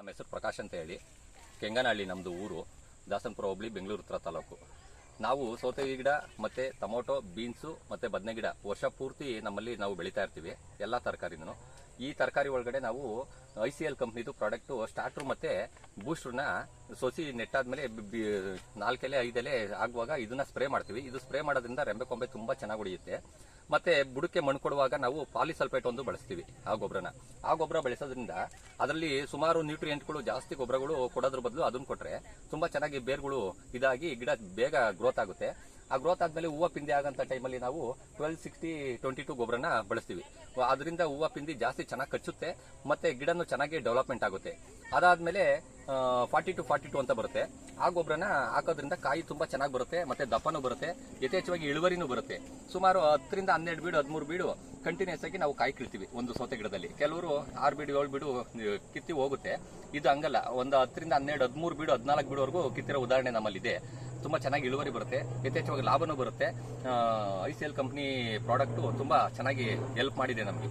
ನಮ್ಮ ಹೆಸರು ಪ್ರಕಾಶ್ ಅಂತ ಹೇಳಿ, ಕೆಂಗನಹಳ್ಳಿ ನಮ್ಮದು ಊರು, ದಾಸನಪುರ ಹೋಬಳಿ, ಬೆಂಗಳೂರು ಉತ್ತರ ತಾಲೂಕು. ನಾವು ಸೌತೆಕಾಯಿ ಗಿಡ ಮತ್ತು ಟೊಮೊಟೊ, ಬೀನ್ಸು ಮತ್ತು ಬದನೆ ಗಿಡ ವರ್ಷ ಪೂರ್ತಿ ನಮ್ಮಲ್ಲಿ ನಾವು ಬೆಳೀತಾ ಇರ್ತೀವಿ, ಎಲ್ಲ ತರಕಾರಿನೂ. ಈ ತರಕಾರಿ ಒಳಗಡೆ ನಾವು ICL ಕಂಪ್ನಿದು ಪ್ರಾಡಕ್ಟು ಸ್ಟಾರ್ಟ್ರು ಮತ್ತು ಬೂಸ್ಟ್ರನ್ನ ಸೊಸಿ ನೆಟ್ಟಾದ್ಮೇಲೆ 4 ಎಲೆ 5 ಎಲೆ ಆಗುವಾಗ ಇದನ್ನ ಸ್ಪ್ರೇ ಮಾಡ್ತೀವಿ. ಇದು ಸ್ಪ್ರೇ ಮಾಡೋದ್ರಿಂದ ರೆಂಬೆ ಕೊಂಬೆ ತುಂಬ ಚೆನ್ನಾಗಿ ಹೊಡೆಯುತ್ತೆ. ಮತ್ತೆ ಬುಡಕ್ಕೆ ಮಣ್ಣು ಕೊಡುವಾಗ ನಾವು ಪಾಲಿಸಲ್ಫೇಟ್ ಒಂದು ಬಳಸ್ತೀವಿ. ಆ ಗೊಬ್ಬರ ಬಳಸೋದ್ರಿಂದ ಅದರಲ್ಲಿ ಸುಮಾರು ನ್ಯೂಟ್ರಿಯೆಂಟ್ಗಳು ಜಾಸ್ತಿ ಗೊಬ್ಬರಗಳು ಕೊಡೋದ್ರ ಬದಲು ಅದನ್ನ ಕೊಟ್ಟರೆ ತುಂಬ ಚೆನ್ನಾಗಿ ಬೇರ್ಗಳು ಇದಾಗಿ ಗಿಡ ಬೇಗ ಗ್ರೋತ್ ಆಗುತ್ತೆ. ಆ ಗ್ರೋತ್ ಆದ್ಮೇಲೆ ಹೂವು ಪಿಂದಿ ಆಗಂತ ಟೈಮಲ್ಲಿ ನಾವು 12-60-22 ಗೊಬ್ಬರನ ಬಳಸ್ತೀವಿ. ಅದರಿಂದ ಹೂವು ಪಿಂದಿ ಜಾಸ್ತಿ ಚೆನ್ನಾಗಿ ಕಚ್ಚುತ್ತೆ ಮತ್ತೆ ಗಿಡನು ಚೆನ್ನಾಗಿ ಡೆವಲಪ್ಮೆಂಟ್ ಆಗುತ್ತೆ. ಅದಾದ್ಮೇಲೆ 40-42 ಅಂತ ಬರುತ್ತೆ. ಆ ಗೊಬ್ಬರನ ಹಾಕೋದ್ರಿಂದ ಕಾಯಿ ತುಂಬಾ ಚೆನ್ನಾಗಿ ಬರುತ್ತೆ ಮತ್ತೆ ದಪ್ಪನೂ ಬರುತ್ತೆ, ಯಥೇಚ್ಛವಾಗಿ ಇಳುವರಿನೂ ಬರುತ್ತೆ. ಸುಮಾರು 10-12 ಬೀಡು 13 ಬೀಡು ಕಂಟಿನ್ಯೂಸ್ ಆಗಿ ನಾವು ಕಾಯಿ ಕೀಳ್ತೀವಿ ಒಂದು ಸೌತೆ ಗಿಡದಲ್ಲಿ. ಕೆಲವರು 6 ಬೀಡು 7 ಬೀಡು ಕಿತ್ತಿ ಹೋಗುತ್ತೆ. ಇದು ಹಂಗಲ್ಲ, ಒಂದು 10-12 13 ಬೀಡು 14 ಬೀಡುವರೆಗೂ ಕಿತ್ತಿರೋ ಉದಾಹರಣೆ ನಮ್ಮಲ್ಲಿದೆ. ತುಂಬಾ ಚೆನ್ನಾಗಿ ಇಳುವರಿ ಬರುತ್ತೆ, ಯಥೇಚ್ಛವಾಗಿ ಲಾಭನೂ ಬರುತ್ತೆ. ICL ಕಂಪ್ನಿ ಪ್ರಾಡಕ್ಟು ತುಂಬಾ ಚೆನ್ನಾಗಿ ಹೆಲ್ಪ್ ಮಾಡಿದೆ ನಮಗೆ.